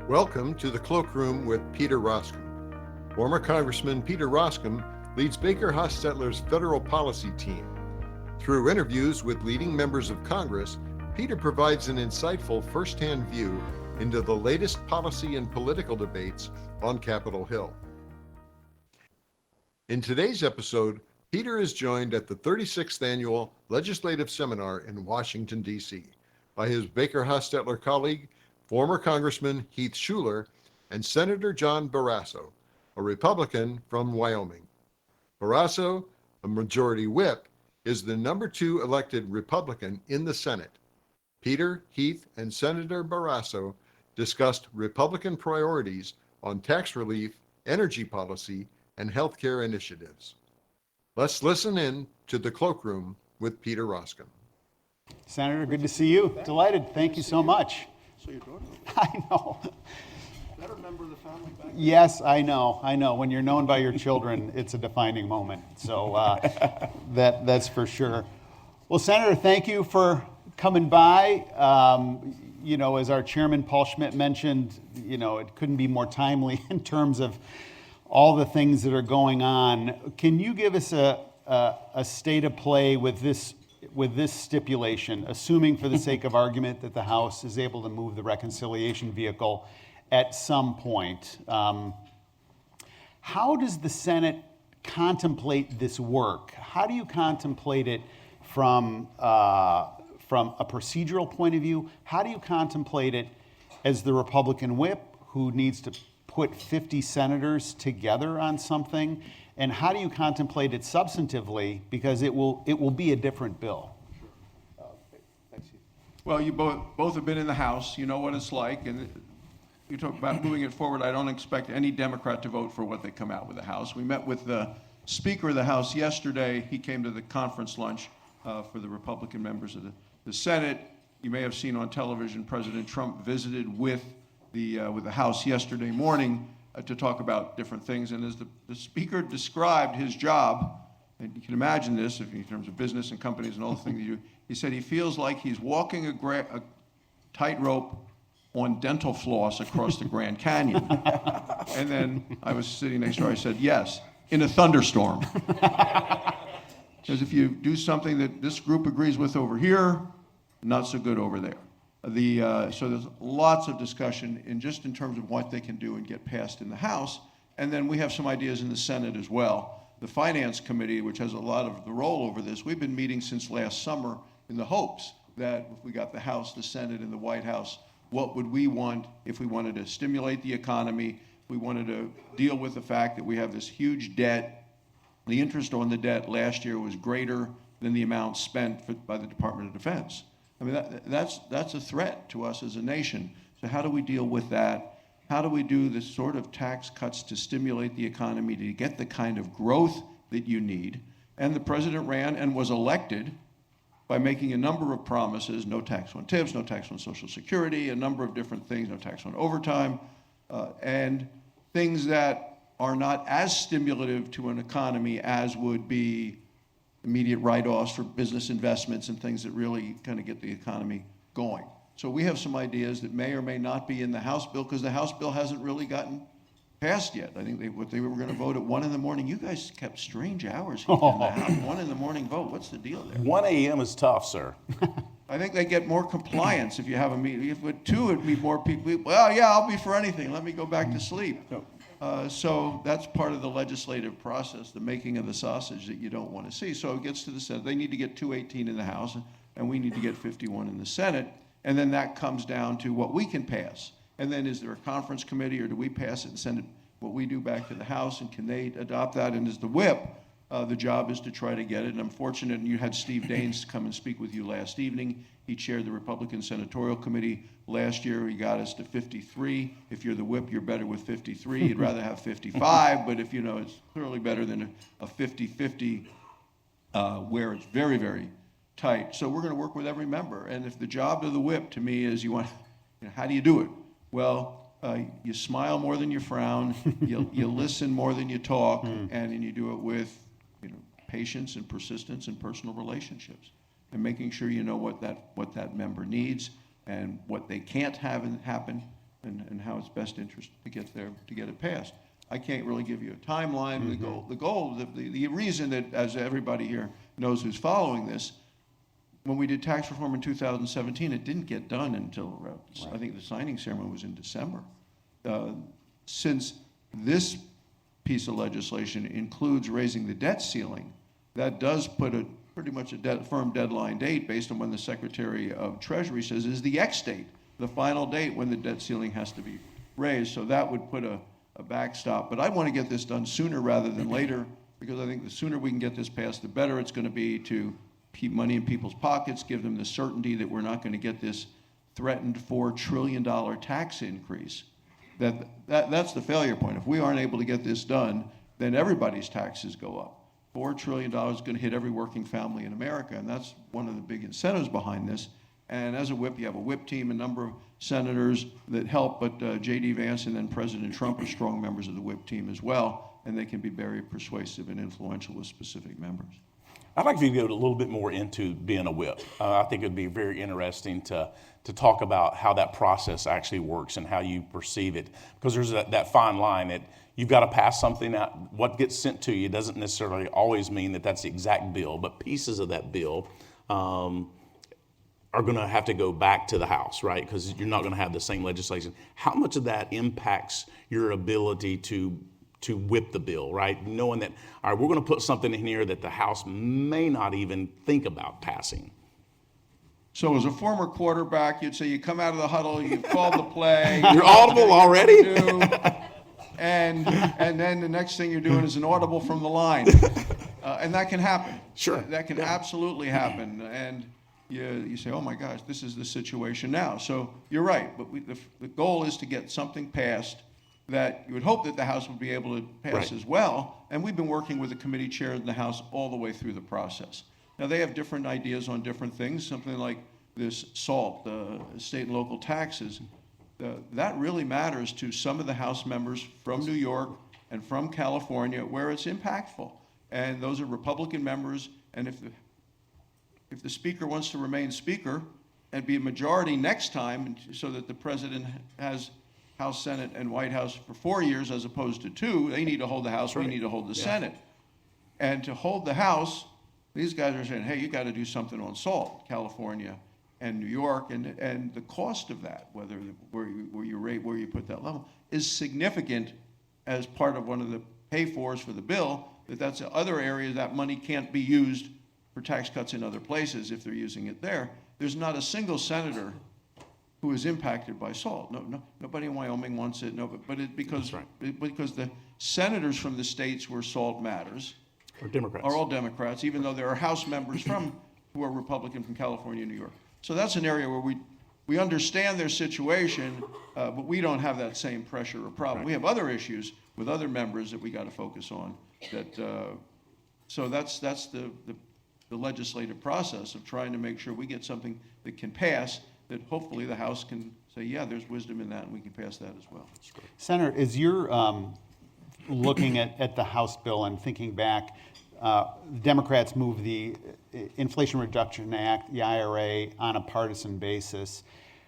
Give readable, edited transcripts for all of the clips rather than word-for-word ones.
Welcome to the Cloakroom with Peter Roskam. Former Congressman Peter Roskam leads Baker-Hostetler's federal policy team. Through interviews with leading members of Congress, Peter provides an insightful first-hand view into the latest policy and political debates on Capitol Hill. In today's episode, Peter is joined at the 36th Annual Legislative Seminar in Washington, D.C. by his Baker-Hostetler colleague, former Congressman Heath Shuler, and Senator John Barrasso, a Republican from Wyoming. Barrasso, a majority whip, is the number 2 elected Republican in the Senate. Peter, Heath, and Senator Barrasso discussed Republican priorities on tax relief, energy policy, and healthcare initiatives. Let's listen in to the Cloakroom with Peter Roskam. Senator, good to see you. Delighted. Thank you so much. So your daughter? I know. Better member of the family back then. Yes, I know. When you're known by your children, it's a defining moment. So that's for sure. Well, Senator, thank you for coming by. As our chairman, Paul Schmidt, mentioned, it couldn't be more timely in terms of all the things that are going on. Can you give us a state of play with this stipulation, assuming for the sake of argument that the House is able to move the reconciliation vehicle at some point? How does the Senate contemplate this work? How do you contemplate it from a procedural point of view? How do you contemplate it as the Republican whip who needs to put 50 senators together on something? And how do you contemplate it substantively? Because it will be a different bill. Thanks. Well, you both have been in the House. You know what it's like. And you talk about moving it forward. I don't expect any Democrat to vote for what they come out with the House. We met with the Speaker of the House yesterday. He came to the conference lunch for the Republican members of the Senate. You may have seen on television President Trump visited with the House yesterday morning to talk about different things. And as the Speaker described his job, and you can imagine this in terms of business and companies and all the things you do, he said he feels like he's walking a tightrope on dental floss across the Grand Canyon. And then I was sitting next door, I said, yes, in a thunderstorm. Because if you do something that this group agrees with over here, not so good over there. So there's lots of discussion in terms of what they can do and get passed in the House. And then we have some ideas in the Senate as well. The Finance Committee, which has a lot of the role over this, we've been meeting since last summer in the hopes that if we got the House, the Senate, and the White House, what would we want if we wanted to stimulate the economy? We wanted to deal with the fact that we have this huge debt. The interest on the debt last year was greater than the amount spent by the Department of Defense. I mean, that's a threat to us as a nation. So how do we deal with that? How do we do the sort of tax cuts to stimulate the economy to get the kind of growth that you need? And the president ran and was elected by making a number of promises: no tax on tips, no tax on Social Security, a number of different things, no tax on overtime, and things that are not as stimulative to an economy as would be immediate write-offs for business investments and things that really kind of get the economy going. So we have some ideas that may or may not be in the House bill, because the House bill hasn't really gotten passed yet. I think they were going to vote at 1 a.m. You guys kept strange hours in the House. 1 a.m. vote. What's the deal there? 1 a.m. is tough, sir. I think they get more compliance if you have a meeting. If with 2, it'd be more people. Well, yeah, I'll be for anything. Let me go back to sleep. So that's part of the legislative process, the making of the sausage that you don't want to see. So it gets to the Senate. They need to get 218 in the House, and we need to get 51 in the Senate. And then that comes down to what we can pass. And then is there a conference committee, or do we pass it and send it, what we do, back to the House, and can they adopt that? And as the whip, the job is to try to get it. And I'm fortunate, and you had Steve Daines come and speak with you last evening. He chaired the Republican Senatorial Committee last year. He got us to 53. If you're the whip, you're better with 53. You'd rather have 55, but if it's clearly better than a 50-50 where it's very, very tight. So we're going to work with every member. And if the job of the whip, to me, is how do you do it? Well, you smile more than you frown. You listen more than you talk, and you do it with patience and persistence and personal relationships, and making sure you know what that member needs and what they can't have happen, and how it's best interest to get there, to get it passed. I can't really give you a timeline. The reason that, as everybody here knows who's following this, when we did tax reform in 2017, it didn't get done until I think the signing ceremony was in December. Since this piece of legislation includes raising the debt ceiling, that does put pretty much a firm deadline date based on when the Secretary of Treasury says is the X date, the final date when the debt ceiling has to be raised. So that would put a backstop. But I want to get this done sooner rather than later, because I think the sooner we can get this passed, the better it's going to be to keep money in people's pockets, give them the certainty that we're not going to get this threatened $4 trillion tax increase. That's the failure point. If we aren't able to get this done, then everybody's taxes go up. $4 trillion is going to hit every working family in America, and that's one of the big incentives behind this. And as a whip, you have a whip team, a number of senators that help, but J.D. Vance and then President Trump are strong members of the whip team as well, and they can be very persuasive and influential with specific members. I'd like for you to go a little bit more into being a whip. I think it'd be very interesting to talk about how that process actually works and how you perceive it, because there's that fine line that you've got to pass something out. What gets sent to you doesn't necessarily always mean that that's the exact bill, but pieces of that bill are going to have to go back to the House, right? Because you're not going to have the same legislation. How much of that impacts your ability to whip the bill, right? Knowing that, all right, we're going to put something in here that the House may not even think about passing. So as a former quarterback, you'd say you come out of the huddle, you've called the play. You're audible already? And then the next thing you're doing is an audible from the line. And that can happen. Sure. That can absolutely happen. And you say, oh my gosh, this is the situation now. So you're right, but the goal is to get something passed that you would hope that the House would be able to pass Right. as well. And we've been working with the committee chair in the House all the way through the process. Now, they have different ideas on different things, something like this SALT, state and local taxes. That really matters to some of the House members from New York and from California where it's impactful. And those are Republican members, and if the Speaker wants to remain Speaker and be a majority next time so that the President has House, Senate, and White House for 4 years as opposed to 2, they need to hold the House, we need to hold the Senate. And to hold the House, these guys are saying, hey, you got to do something on SALT, California and New York, and the cost of that, where you put that level, is significant as part of one of the pay-fors for the bill, that's other areas that money can't be used for tax cuts in other places if they're using it there. There's not a single senator who is impacted by SALT. Nobody in Wyoming wants it. Because the senators from the states where SALT matters Or Democrats. are all Democrats, even though there are House members who are Republican from California and New York. So that's an area where we understand their situation, but we don't have that same pressure or problem. Right. We have other issues with other members that we got to focus on. So that's the legislative process of trying to make sure we get something that can pass, that hopefully the House can say, yeah, there's wisdom in that, and we can pass that as well. Senator, as you're looking at the House bill and thinking back, Democrats moved the Inflation Reduction Act, the IRA, on a partisan basis.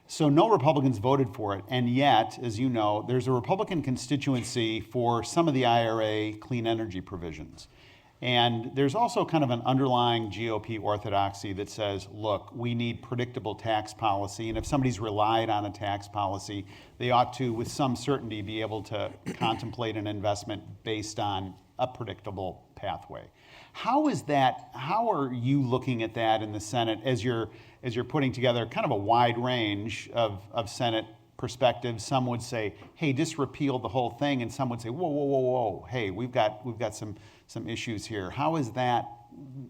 So no Republicans voted for it, and yet, as you know, there's a Republican constituency for some of the IRA clean energy provisions. And there's also kind of an underlying GOP orthodoxy that says, look, we need predictable tax policy, and if somebody's relied on a tax policy, they ought to, with some certainty, be able to contemplate an investment based on a predictable pathway. How are you looking at that in the Senate as you're putting together kind of a wide range of Senate perspectives? Some would say, hey, just repeal the whole thing, and some would say, whoa, hey, we've got some issues here. How is that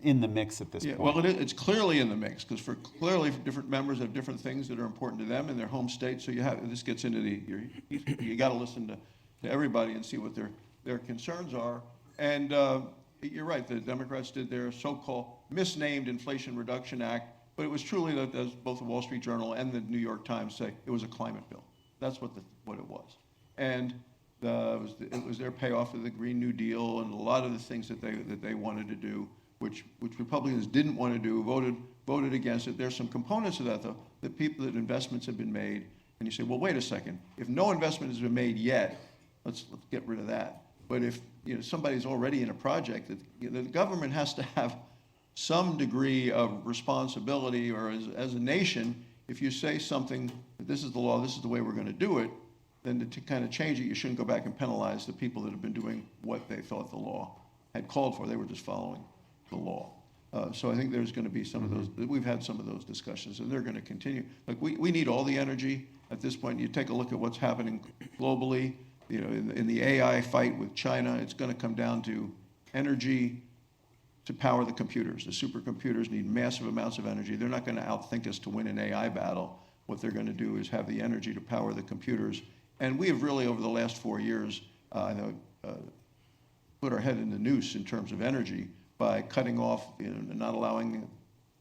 in the mix at this point? Well, it's clearly in the mix, because clearly different members have different things that are important to them in their home state. So this gets into you got to listen to everybody and see what their concerns are. And you're right, the Democrats did their so-called misnamed Inflation Reduction Act, but it was truly, as both the Wall Street Journal and the New York Times say, it was a climate bill. That's what it was. And it was their payoff of the Green New Deal and a lot of the things that they wanted to do, which Republicans didn't want to do, voted against it. There's some components of that, though, that investments have been made And you say, well, wait a second, if no investment has been made yet, let's get rid of that. But if somebody's already in a project, that the government has to have some degree of responsibility, or as a nation, if you say something, this is the law, this is the way we're going to do it, then to kind of change it, you shouldn't go back and penalize the people that have been doing what they thought the law had called for. They were just following the law. So I think there's going to be some of those. We've had some of those discussions, and they're going to continue. Like we need all the energy at this point. You take a look at what's happening globally. In the AI fight with China, it's going to come down to energy to power the computers. The supercomputers need massive amounts of energy. They're not going to outthink us to win an AI battle. What they're going to do is have the energy to power the computers. And we have really, over the last 4 years, put our head in the noose in terms of energy by cutting off, not allowing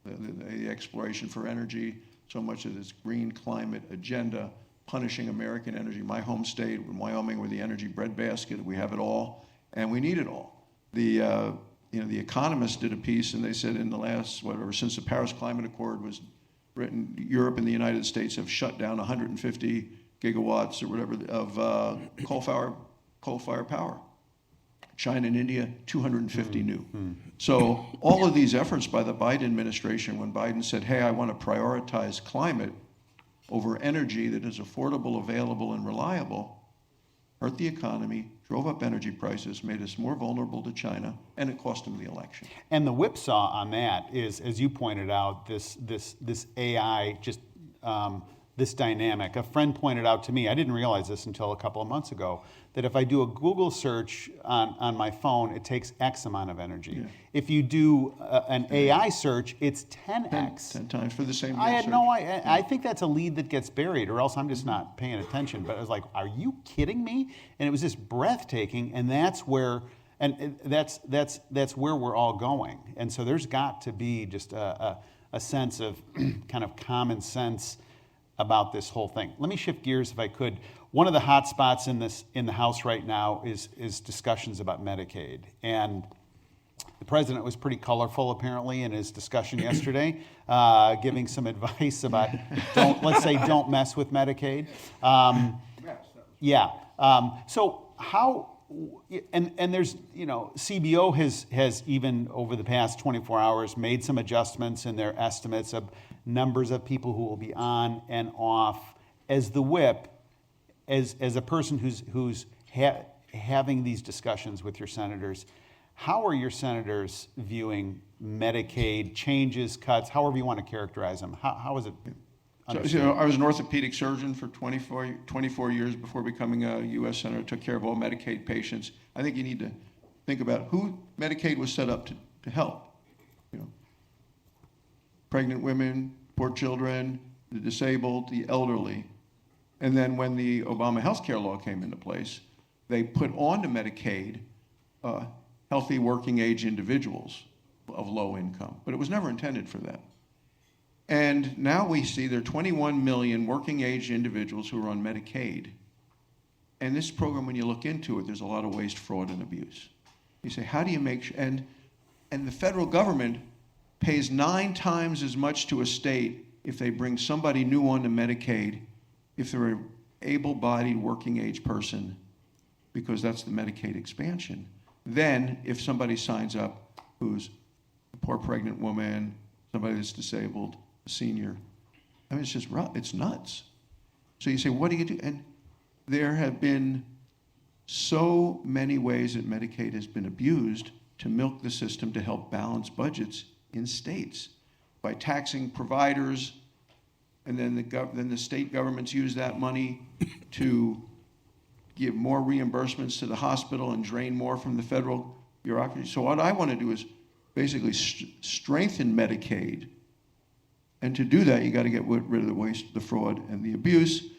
the exploration for energy, so much of this green climate agenda, punishing American energy. My home state, Wyoming, we're the energy breadbasket. We have it all, and we need it all. The Economist did a piece, and they said in the last, since the Paris Climate Accord was written, Europe and the United States have shut down 150 gigawatts or whatever of coal-fired power. China and India, 250 new. So all of these efforts by the Biden administration, when Biden said, hey, I want to prioritize climate over energy that is affordable, available, and reliable, hurt the economy, drove up energy prices, made us more vulnerable to China, and it cost them the election. And the whipsaw on that is, as you pointed out, this AI, this dynamic. A friend pointed out to me, I didn't realize this until a couple of months ago, that if I do a Google search on my phone, it takes X amount of energy. Yeah. If you do an AI search, it's 10X. 10 times for the same I had search. no idea. I think that's a lead that gets buried, or else I'm just not paying attention. But I was like, are you kidding me? And it was just breathtaking, and that's where we're all going. And so there's got to be just a sense of kind of common sense about this whole thing. Let me shift gears if I could. One of the hot spots in the House right now is discussions about Medicaid. And the president was pretty colorful apparently in his discussion yesterday, giving some advice about don't mess with Medicaid. Yeah. So how, and there's, CBO has even over the past 24 hours made some adjustments in their estimates of numbers of people who will be on and off. As the whip, as a person who's having these discussions with your senators, how are your senators viewing Medicaid changes, cuts, however you want to characterize them? How is it? So, I was an orthopedic surgeon for 24 years before becoming a U.S. Senator, took care of all Medicaid patients. I think you need to think about who Medicaid was set up to help. Pregnant women, poor children, the disabled, the elderly. And then when the Obama health care law came into place, they put onto Medicaid healthy working age individuals of low income, but it was never intended for them. And now we see there are 21 million working age individuals who are on Medicaid. And this program, when you look into it, there's a lot of waste, fraud, and abuse. You say, how do you make sure? And the federal government pays 9 times as much to a state if they bring somebody new onto Medicaid, if they're an able-bodied working age person, because that's the Medicaid expansion. Then, if somebody signs up who's a poor pregnant woman, somebody that's disabled, a senior, I mean, it's nuts. So you say, what do you do? And there have been so many ways that Medicaid has been abused to milk the system to help balance budgets in states by taxing providers, and then the state governments use that money to give more reimbursements to the hospital and drain more from the federal bureaucracy. So what I want to do is basically strengthen Medicaid. And to do that, you got to get rid of the waste, the fraud, and the abuse.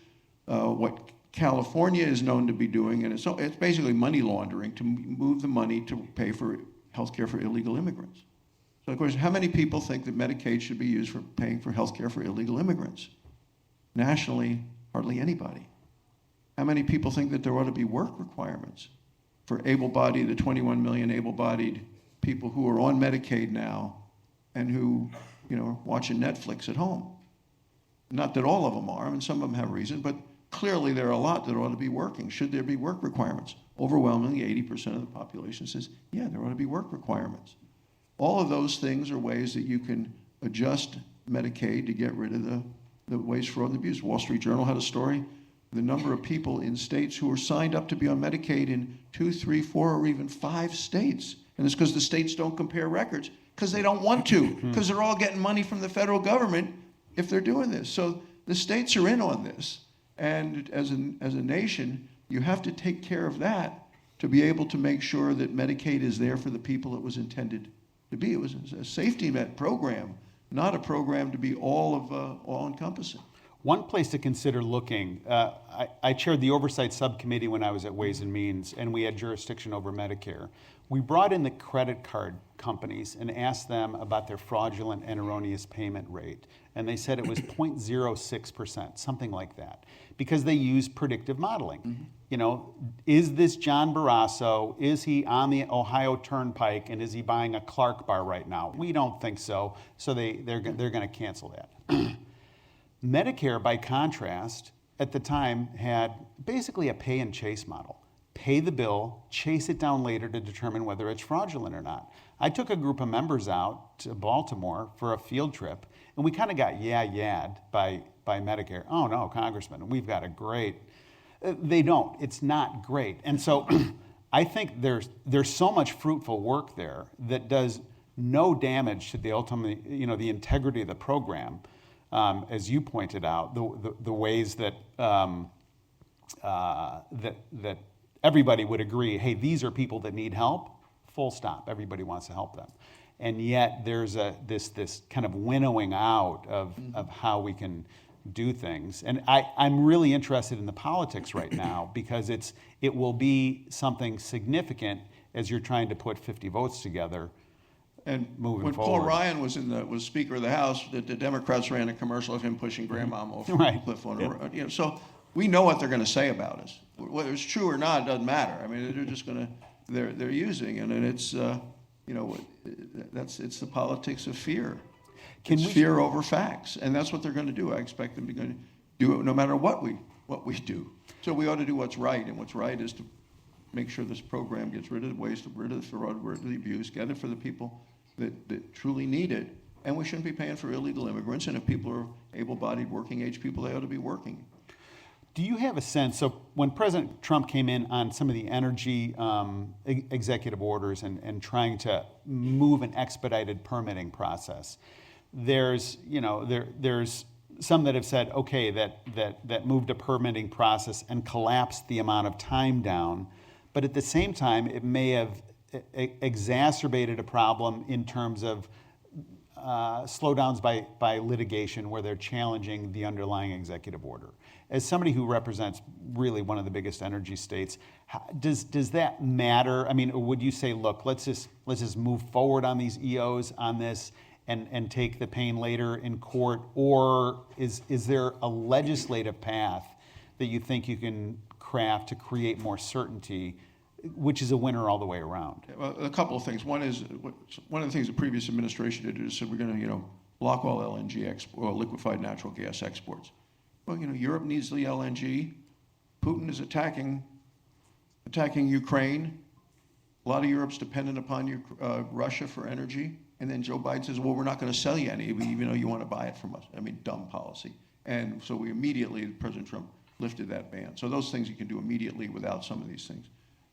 What California is known to be doing, and it's basically money laundering to move the money to pay for health care for illegal immigrants. So, of course, how many people think that Medicaid should be used for paying for health care for illegal immigrants? Nationally, hardly anybody. How many people think that there ought to be work requirements for the 21 million able-bodied people who are on Medicaid now and who, are watching Netflix at home? Not that all of them are, I mean, some of them have reason, but clearly there are a lot that ought to be working. Should there be work requirements? Overwhelmingly, 80% of the population says, yeah, there ought to be work requirements. All of those things are ways that you can adjust Medicaid to get rid of the waste, fraud, and abuse. Wall Street Journal had a story. The number of people in states who are signed up to be on Medicaid in 2, 3, 4, or even 5 states. And it's because the states don't compare records, because they don't want to, because they're all getting money from the federal government if they're doing this. So the states are in on this. And as a nation, you have to take care of that to be able to make sure that Medicaid is there for the people it was intended to be. It was a safety net program, not a program to be all-encompassing. One place to consider looking, I chaired the oversight subcommittee when I was at Ways and Means, and we had jurisdiction over Medicare. We brought in the credit card companies and asked them about their fraudulent and erroneous payment rate. And they said it was 0.06%, something like that, because they use predictive modeling. Mm-hmm. You know, is this John Barrasso? Is he on the Ohio Turnpike, and is he buying a Clark bar right now? We don't think so, so they're going to cancel that. Medicare, by contrast, at the time had basically a pay and chase model. Pay the bill, chase it down later to determine whether it's fraudulent or not. I took a group of members out to Baltimore for a field trip, and we kind of got yahed by Medicare. Oh no, Congressman, we've got a great... They don't. It's not great. And so I think there's so much fruitful work there that does no damage to the ultimate, the integrity of the program. As you pointed out, the ways that that everybody would agree, hey, these are people that need help, full stop. Everybody wants to help them. And yet there's this kind of winnowing out of how we can do things. And I'm really interested in the politics right now, because it will be something significant as you're trying to put 50 votes together. And moving when forward. Paul Ryan was Speaker of the House, the Democrats ran a commercial of him pushing grandmom off Right. the cliff on a, so we know what they're going to say about us. Whether it's true or not, it doesn't matter. I mean, they're just going to they're using it, and it's it's the politics of fear. It's fear over facts, and that's what they're going to do. I expect them to be going to do it no matter what we do. So we ought to do what's right, and what's right is to make sure this program gets rid of the waste, rid of the fraud, rid of the abuse, get it for the people that truly need it. And we shouldn't be paying for illegal immigrants. And if people are able-bodied, working-age people, they ought to be working. Do you have a sense, so when President Trump came in on some of the energy executive orders and trying to move an expedited permitting process, there's some that have said, okay, that moved a permitting process and collapsed the amount of time down, but at the same time, it may have exacerbated a problem in terms of slowdowns by litigation where they're challenging the underlying executive order. As somebody who represents really one of the biggest energy states, does that matter? I mean, would you say, look, let's just move forward on these EOs on this and take the pain later in court, or is there a legislative path that you think you can craft to create more certainty, which is a winner all the way around? Well, a couple of things. One is, one of the things the previous administration did is said we're going to, block all LNG or liquefied natural gas exports. Well, Europe needs the LNG. Putin is attacking Ukraine. A lot of Europe's dependent upon Russia for energy. And then Joe Biden says, well, we're not going to sell you any, even though you want to buy it from us. I mean, dumb policy. And so President Trump lifted that ban. So those things you can do immediately without some of these things.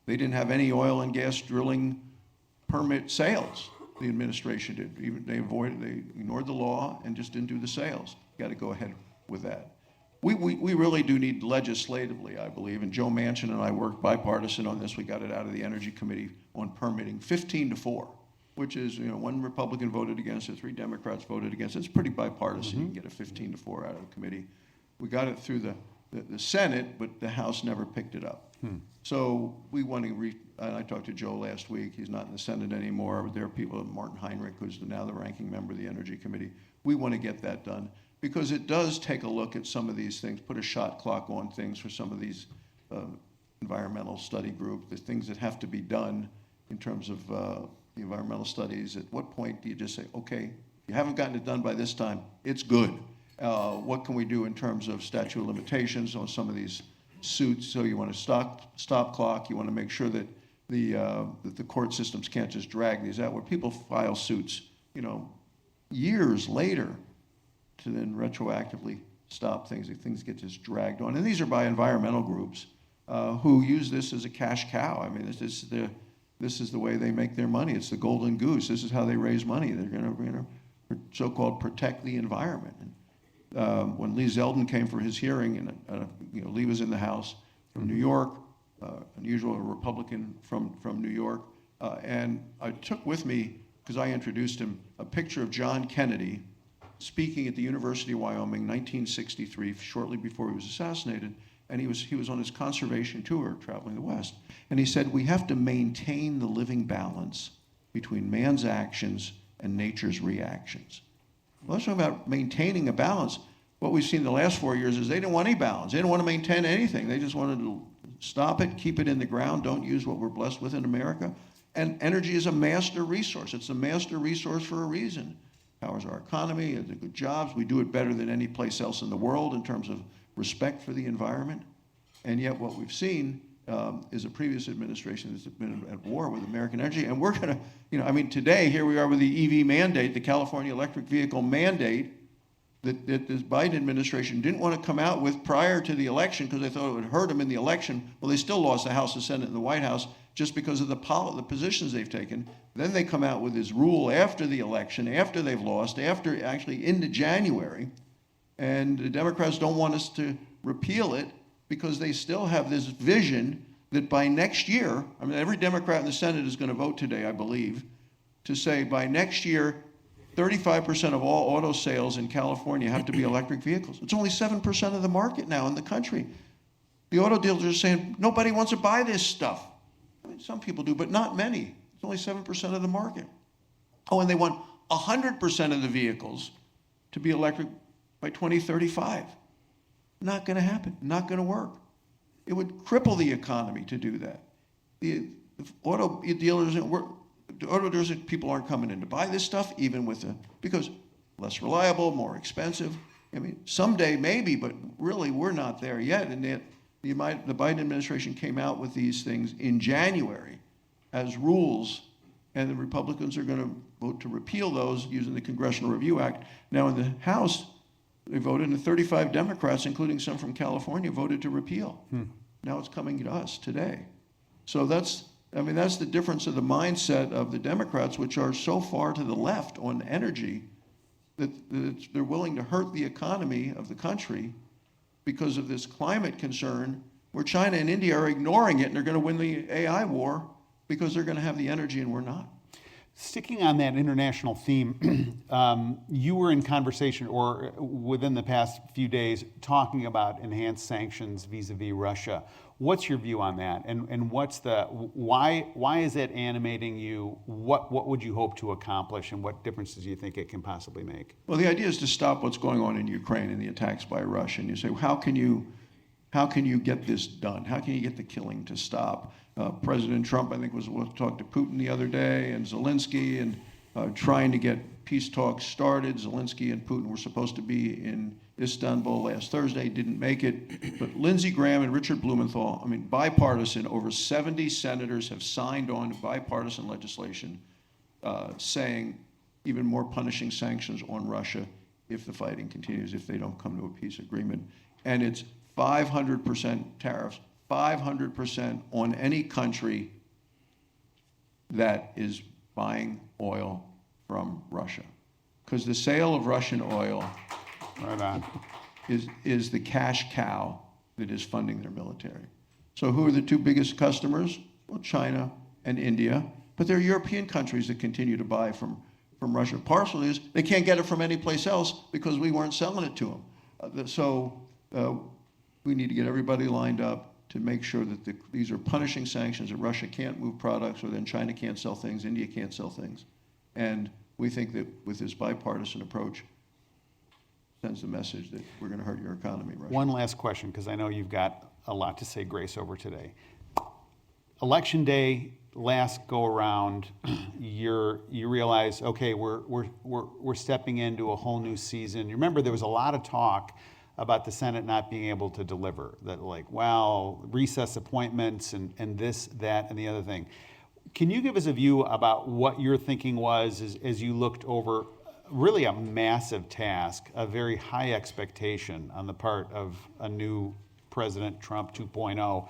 They didn't have any oil and gas drilling permit sales, the administration did. They ignored the law and just didn't do the sales. You got to go ahead with that. We really do need legislatively, I believe, and Joe Manchin and I worked bipartisan on this. We got it out of the Energy Committee on permitting 15-4, which is, one Republican voted against it, 3 Democrats voted against it. It's pretty bipartisan. You can get a 15-4 out of the committee. We got it through the Senate, but the House never picked it up. So we want to and I talked to Joe last week. He's not in the Senate anymore, but there are people, Martin Heinrich, who's now the ranking member of the Energy Committee. We want to get that done because it does take a look at some of these things, put a shot clock on things for some of these environmental study group, the things that have to be done in terms of the environmental studies. At what point do you just say, okay, you haven't gotten it done by this time, it's good. What can we do in terms of statute of limitations on some of these suits? So you want to stop clock. You want to make sure that the court systems can't just drag these out, where people file suits, years later to then retroactively stop things. Things get just dragged on. And these are by environmental groups who use this as a cash cow. I mean, this is the way they make their money. It's the golden goose. This is how they raise money. They're going to so-called protect the environment. When Lee Zeldin came for his hearing, and Lee was in the House from New York, unusual Republican from New York, and I took with me, because I introduced him, a picture of John Kennedy speaking at the University of Wyoming, 1963, shortly before he was assassinated, and he was on his conservation tour, traveling the West, and he said, we have to maintain the living balance between man's actions and nature's reactions. Well, let's talk about maintaining a balance. What we've seen the last 4 years is they didn't want any balance. They didn't want to maintain anything. They just wanted to stop it, keep it in the ground, don't use what we're blessed with in America. And energy is a master resource. It's a master resource for a reason. Powers our economy, the good jobs. We do it better than any place else in the world in terms of respect for the environment. And yet what we've seen is a previous administration that's been at war with American energy. And we're going to, today, here we are with the EV mandate, the California electric vehicle mandate, that this Biden administration didn't want to come out with prior to the election because they thought it would hurt them in the election. Well, they still lost the House, the Senate, and the White House just because of the positions they've taken. Then they come out with this rule after the election, after they've lost, after actually into January. And the Democrats don't want us to repeal it because they still have this vision that by next year, every Democrat in the Senate is going to vote today, I believe, to say by next year, 35% of all auto sales in California have to be electric vehicles. It's only 7% of the market now in the country. The auto dealers are saying, nobody wants to buy this stuff. Some people do, but not many. It's only 7% of the market. Oh, and they want 100% of the vehicles to be electric by 2035. Not going to happen, not going to work. It would cripple the economy to do that. The auto dealers, people aren't coming in to buy this stuff, even because less reliable, more expensive. Someday maybe, but really we're not there yet. And yet the Biden administration came out with these things in January as rules, and the Republicans are going to vote to repeal those using the Congressional Review Act. Now in the House, they voted, and 35 Democrats, including some from California, voted to repeal. Now it's coming to us today. So that's the difference of the mindset of the Democrats, which are so far to the left on energy that they're willing to hurt the economy of the country because of this climate concern, where China and India are ignoring it, and they're going to win the AI war because they're going to have the energy and we're not. Sticking on that international theme, you were in conversation, or within the past few days, talking about enhanced sanctions vis-a-vis Russia. What's your view on that? And why is that animating you? What would you hope to accomplish, and what differences do you think it can possibly make? Well, the idea is to stop what's going on in Ukraine and the attacks by Russia. And you say, how can you get this done? How can you get the killing to stop? President Trump, I think, was talked to Putin the other day, and Zelensky, and trying to get peace talks started. Zelensky and Putin were supposed to be in Istanbul last Thursday, didn't make it. But Lindsey Graham and Richard Blumenthal, bipartisan, over 70 senators have signed on to bipartisan legislation saying even more punishing sanctions on Russia if the fighting continues, if they don't come to a peace agreement. And it's 500% tariffs, 500% on any country that is buying oil from Russia. Because the sale of Russian oil is the cash cow that is funding their military. So who are the two biggest customers? Well, China and India. But there are European countries that continue to buy from Russia. Partially is they can't get it from any place else because we weren't selling it to them. We need to get everybody lined up to make sure that these are punishing sanctions, that Russia can't move products, or then China can't sell things, India can't sell things. And we think that with this bipartisan approach, sends the message that we're going to hurt your economy, Russia. One last question, because I know you've got a lot to say grace over today. Election day last go around, you realize, okay, we're stepping into a whole new season. You remember there was a lot of talk about the Senate not being able to deliver, that like, well, recess appointments and this, that, and the other thing. Can you give us a view about what your thinking was as you looked over really a massive task, a very high expectation on the part of a new President Trump 2.0?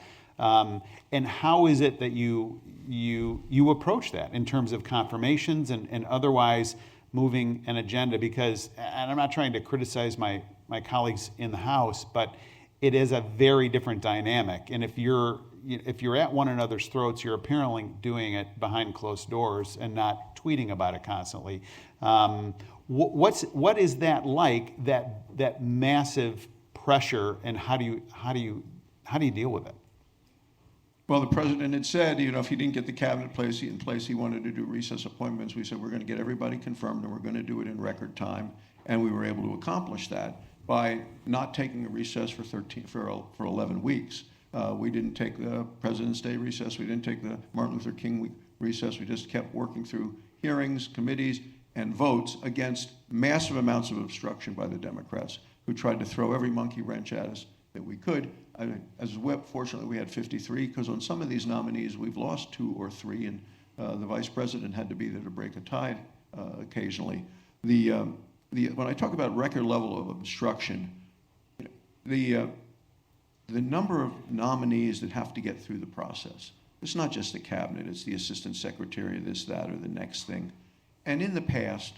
And how is it that you approach that in terms of confirmations and otherwise moving an agenda? Because, and I'm not trying to criticize my colleagues in the House, but it is a very different dynamic. And if you're at one another's throats, you're apparently doing it behind closed doors and not tweeting about it constantly. What is that like? That massive pressure, and how do you deal with it? Well, the president had said, if he didn't get the cabinet in place, he wanted to do recess appointments. We said, we're going to get everybody confirmed, and we're going to do it in record time. And we were able to accomplish that by not taking a recess for 11 weeks. We didn't take the President's Day recess. We didn't take the Martin Luther King recess. We just kept working through hearings, committees, and votes against massive amounts of obstruction by the Democrats, who tried to throw every monkey wrench at us that we could. As whip, fortunately, we had 53, because on some of these nominees, we've lost 2 or 3, and the vice president had to be there to break a tie occasionally. When I talk about record level of obstruction, the number of nominees that have to get through the process, it's not just the cabinet, it's the assistant secretary, this, that, or the next thing. And in the past,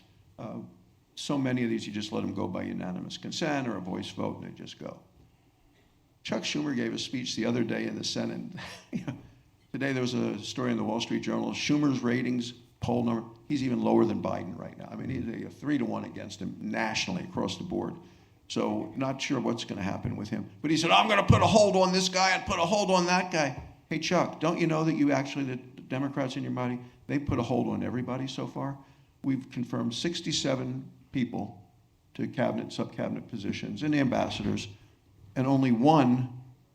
so many of these, you just let them go by unanimous consent or a voice vote, and they just go. Chuck Schumer gave a speech the other day in the Senate. Today there was a story in the Wall Street Journal. Schumer's ratings, poll number, he's even lower than Biden right now. I mean, he's a 3-to-1 against him nationally across the board. So not sure what's going to happen with him. But he said, I'm going to put a hold on this guy and put a hold on that guy. Hey, Chuck, don't you know that the Democrats in your body, they put a hold on everybody so far? We've confirmed 67 people to cabinet, sub-cabinet positions, and the ambassadors, and only one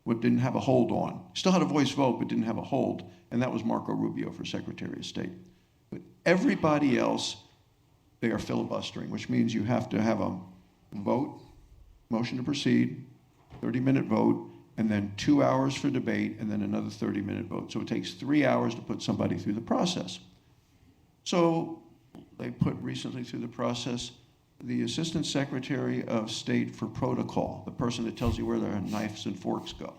didn't have a hold on. Still had a voice vote, but didn't have a hold, and that was Marco Rubio for Secretary of State. But everybody else, they are filibustering, which means you have to have a vote, motion to proceed, 30-minute vote, and then 2 hours for debate, and then another 30-minute vote. So it takes 3 hours to put somebody through the process. So they put recently through the process the Assistant Secretary of State for Protocol, the person that tells you where their knives and forks go.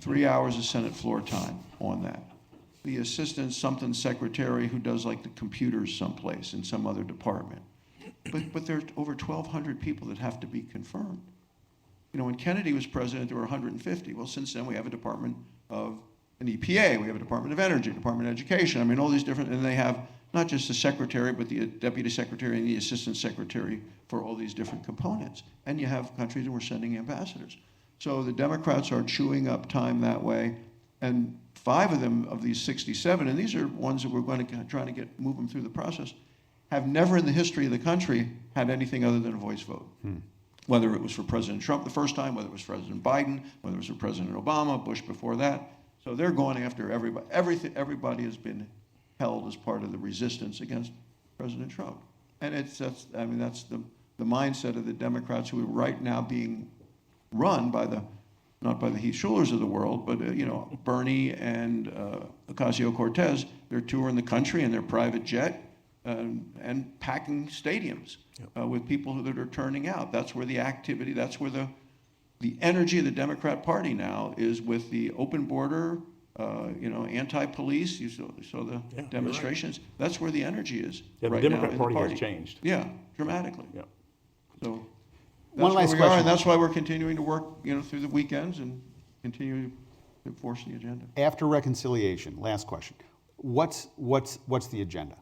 3 hours of Senate floor time on that. The Assistant something Secretary who does like the computers someplace in some other department. But there are over 1,200 people that have to be confirmed. When Kennedy was president, there were 150. Well, since then, we have a Department of an EPA, we have a Department of Energy, Department of Education. I mean, all these different, and they have not just the secretary, but the deputy secretary and the assistant secretary for all these different components. And you have countries that we're sending ambassadors. So the Democrats are chewing up time that way. And 5 of them, of these 67, and these are ones that we're going to try to move them through the process, have never in the history of the country had anything other than a voice vote. Whether it was for President Trump the first time, whether it was President Biden, whether it was for President Obama, Bush before that. So they're going after everybody. Everybody has been held as part of the resistance against President Trump. And that's the mindset of the Democrats, who are right now being run by not by the Heath Schulers of the world, but Bernie and Ocasio-Cortez. They're touring the country in their private jet and packing stadiums with people that are turning out. That's where the activity, that's where the energy of the Democrat Party now is, with the open border, anti-police. You saw the demonstrations. Right. That's where the energy is. Yeah, right the Democrat now Party in the has changed. Yeah, dramatically. Yeah. So that's one last where we question. are, and that's why we're continuing to work, through the weekends and continue to enforce the agenda. After reconciliation, last question. What's the agenda?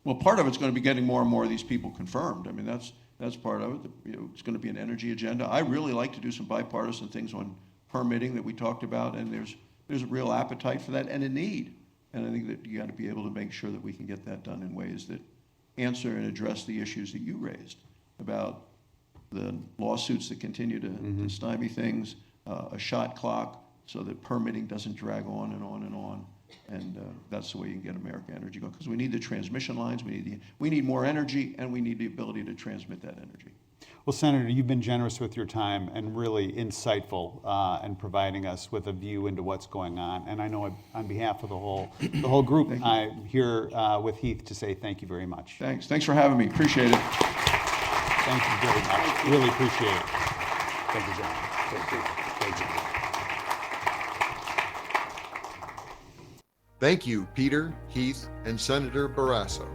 Well, part of it's going to be getting more and more of these people confirmed. I mean, that's part of it. It's going to be an energy agenda. I really like to do some bipartisan things on permitting that we talked about, and there's a real appetite for that and a need. And I think that you got to be able to make sure that we can get that done in ways that answer and address the issues that you raised about the lawsuits that continue to stymie things, a shot clock so that permitting doesn't drag on and on and on. And that's the way you can get America Energy going, because we need the transmission lines, we need more energy, and we need the ability to transmit that energy. Well, Senator, you've been generous with your time and really insightful in providing us with a view into what's going on. And I know on behalf of the whole group, I'm here with Heath to say thank you very much. Thanks for having me. Appreciate it. Thank you very much. Really appreciate it. Thank you, John. Thank you. Thank you. Thank you, Peter, Heath, and Senator Barrasso.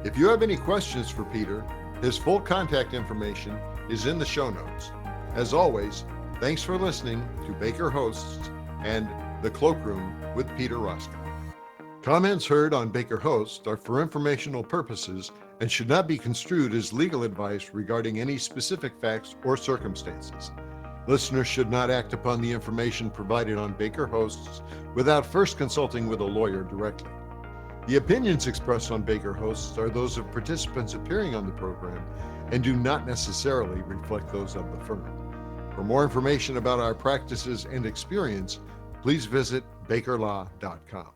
If you have any questions for Peter, his full contact information is in the show notes. As always, thanks for listening to Baker Hosts and The Cloakroom with Peter Roskam. Comments heard on Baker Hosts are for informational purposes and should not be construed as legal advice regarding any specific facts or circumstances. Listeners should not act upon the information provided on Baker Hosts without first consulting with a lawyer directly. The opinions expressed on Baker Hosts are those of participants appearing on the program and do not necessarily reflect those of the firm. For more information about our practices and experience, please visit bakerlaw.com.